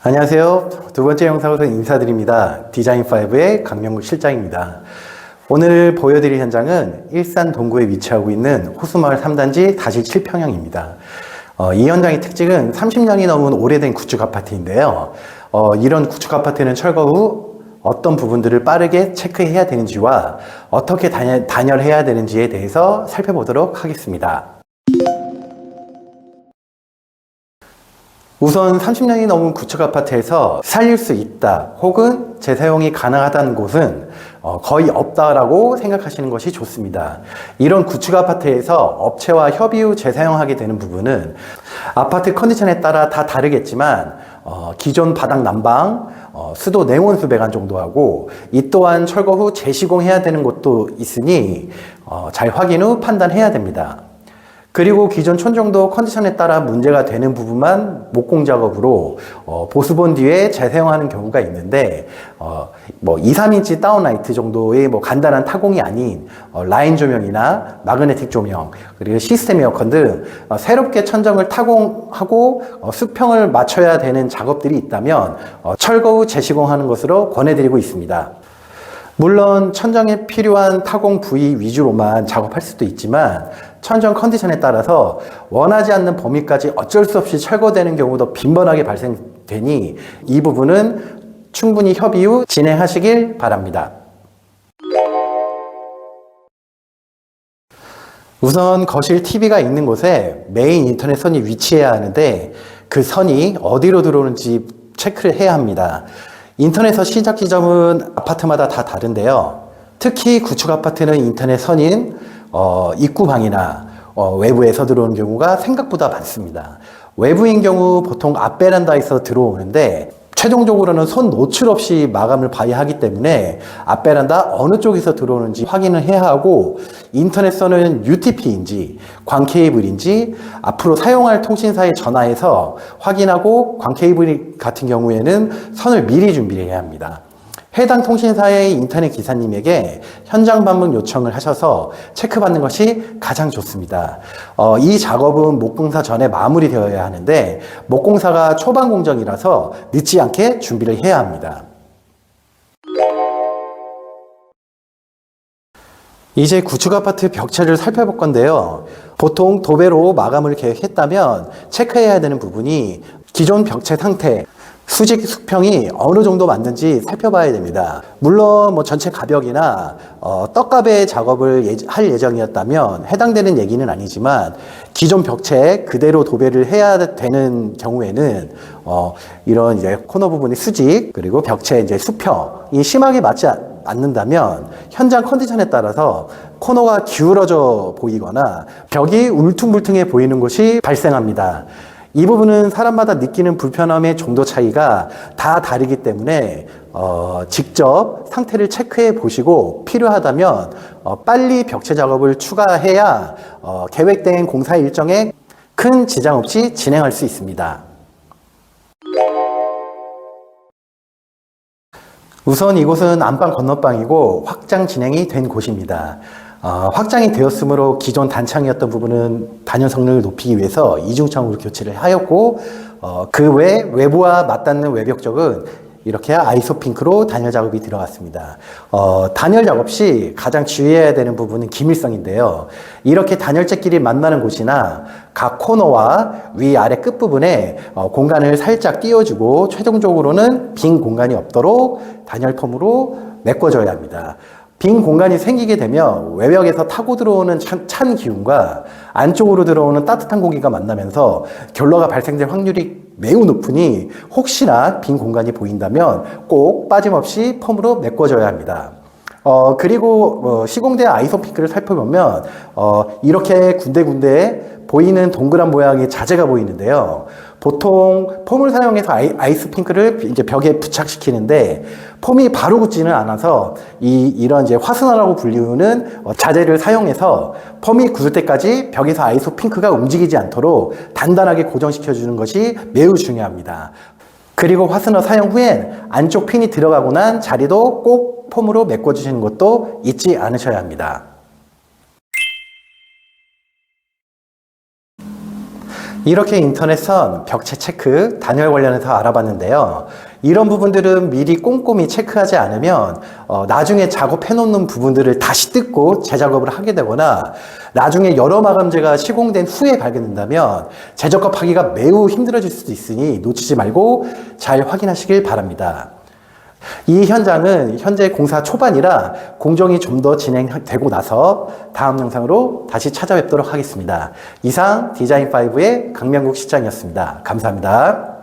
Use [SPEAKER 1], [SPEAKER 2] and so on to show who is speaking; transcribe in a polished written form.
[SPEAKER 1] 안녕하세요. 두 번째 영상으로 인사드립니다. 디자인5의 강명국 실장입니다. 오늘 보여드릴 현장은 일산 동구에 위치하고 있는 호수마을 3단지 다시 7평형입니다. 이 현장의 특징은 30년이 넘은 오래된 구축 아파트인데요. 이런 구축 아파트는 철거 후 어떤 부분들을 빠르게 체크해야 되는지와 어떻게 단열해야 되는지에 대해서 살펴보도록 하겠습니다. 우선 30년이 넘은 구축 아파트에서 살릴 수 있다 혹은 재사용이 가능하다는 곳은 거의 없다라고 생각하시는 것이 좋습니다. 이런 구축 아파트에서 업체와 협의 후 재사용하게 되는 부분은 아파트 컨디션에 따라 다 다르겠지만 기존 바닥 난방, 수도 냉온수 배관 정도 하고 이 또한 철거 후 재시공해야 되는 곳도 있으니 잘 확인 후 판단해야 됩니다. 그리고 기존 천정도 컨디션에 따라 문제가 되는 부분만 목공 작업으로 보수본 뒤에 재사용하는 경우가 있는데 2, 3인치 다운라이트 정도의 간단한 타공이 아닌 라인 조명이나 마그네틱 조명 그리고 시스템 에어컨 등 새롭게 천정을 타공하고 수평을 맞춰야 되는 작업들이 있다면 철거 후 재시공하는 것으로 권해드리고 있습니다. 물론 천정에 필요한 타공 부위 위주로만 작업할 수도 있지만 천정 컨디션에 따라서 원하지 않는 범위까지 어쩔 수 없이 철거되는 경우도 빈번하게 발생되니 이 부분은 충분히 협의 후 진행하시길 바랍니다. 우선 거실 TV가 있는 곳에 메인 인터넷 선이 위치해야 하는데 그 선이 어디로 들어오는지 체크를 해야 합니다. 인터넷 시작 지점은 아파트마다 다 다른데요. 특히 구축 아파트는 인터넷 선인 입구방이나 외부에서 들어오는 경우가 생각보다 많습니다. 외부인 경우 보통 앞 베란다에서 들어오는데 최종적으로는 선 노출 없이 마감을 봐야 하기 때문에 앞 베란다 어느 쪽에서 들어오는지 확인을 해야 하고 인터넷 선은 UTP인지 광 케이블인지 앞으로 사용할 통신사에 전화해서 확인하고 광 케이블 같은 경우에는 선을 미리 준비를 해야 합니다. 해당 통신사의 인터넷 기사님에게 현장 방문 요청을 하셔서 체크받는 것이 가장 좋습니다. 이 작업은 목공사 전에 마무리되어야 하는데 목공사가 초반 공정이라서 늦지 않게 준비를 해야 합니다. 이제 구축 아파트 벽체를 살펴볼 건데요. 보통 도배로 마감을 계획했다면 체크해야 되는 부분이 기존 벽체 상태, 수직 수평이 어느 정도 맞는지 살펴봐야 됩니다. 물론 전체 가벽이나 떡가배 작업을 할 예정이었다면 해당되는 얘기는 아니지만 기존 벽체 그대로 도배를 해야 되는 경우에는 이런 이제 코너 부분의 수직 그리고 벽체 이제 수평이 심하게 맞지 않는다면 현장 컨디션에 따라서 코너가 기울어져 보이거나 벽이 울퉁불퉁해 보이는 것이 발생합니다. 이 부분은 사람마다 느끼는 불편함의 정도 차이가 다 다르기 때문에 직접 상태를 체크해 보시고 필요하다면 빨리 벽체 작업을 추가해야 계획된 공사 일정에 큰 지장 없이 진행할 수 있습니다. 우선 이곳은 안방 건너방이고 확장 진행이 된 곳입니다. 확장이 되었으므로 기존 단창이었던 부분은 단열 성능을 높이기 위해서 이중창으로 교체를 하였고 그 외 외부와 맞닿는 외벽 쪽은 이렇게 아이소핑크로 단열 작업이 들어갔습니다. 단열 작업 시 가장 주의해야 되는 부분은 기밀성인데요. 이렇게 단열재끼리 만나는 곳이나 각 코너와 위아래 끝부분에 공간을 살짝 띄워주고 최종적으로는 빈 공간이 없도록 단열폼으로 메꿔줘야 합니다. 빈 공간이 생기게 되면 외벽에서 타고 들어오는 찬 기운과 안쪽으로 들어오는 따뜻한 공기가 만나면서 결로가 발생될 확률이 매우 높으니 혹시나 빈 공간이 보인다면 꼭 빠짐없이 폼으로 메꿔줘야 합니다. 그리고 시공된 아이소핑크를 살펴보면 이렇게 군데군데 보이는 동그란 모양의 자재가 보이는데요. 보통 폼을 사용해서 아이스핑크를 이제 벽에 부착시키는데 폼이 바로 굳지는 않아서 이런 이제 화승화라고 불리우는 자재를 사용해서 폼이 굳을 때까지 벽에서 아이소핑크가 움직이지 않도록 단단하게 고정시켜 주는 것이 매우 중요합니다. 그리고 화승화 사용 후엔 안쪽 핀이 들어가고 난 자리도 꼭 폼으로 메꿔 주시는 것도 잊지 않으셔야 합니다. 이렇게 인터넷선 벽체 체크, 단열 관련해서 알아봤는데요. 이런 부분들은 미리 꼼꼼히 체크하지 않으면 나중에 작업해 놓는 부분들을 다시 뜯고 재작업을 하게 되거나 나중에 여러 마감재가 시공된 후에 발견된다면 재적합하기가 매우 힘들어질 수도 있으니 놓치지 말고 잘 확인하시길 바랍니다. 이 현장은 현재 공사 초반이라 공정이 좀 더 진행되고 나서 다음 영상으로 다시 찾아뵙도록 하겠습니다. 이상 디자인5의 강명국 실장이었습니다. 감사합니다.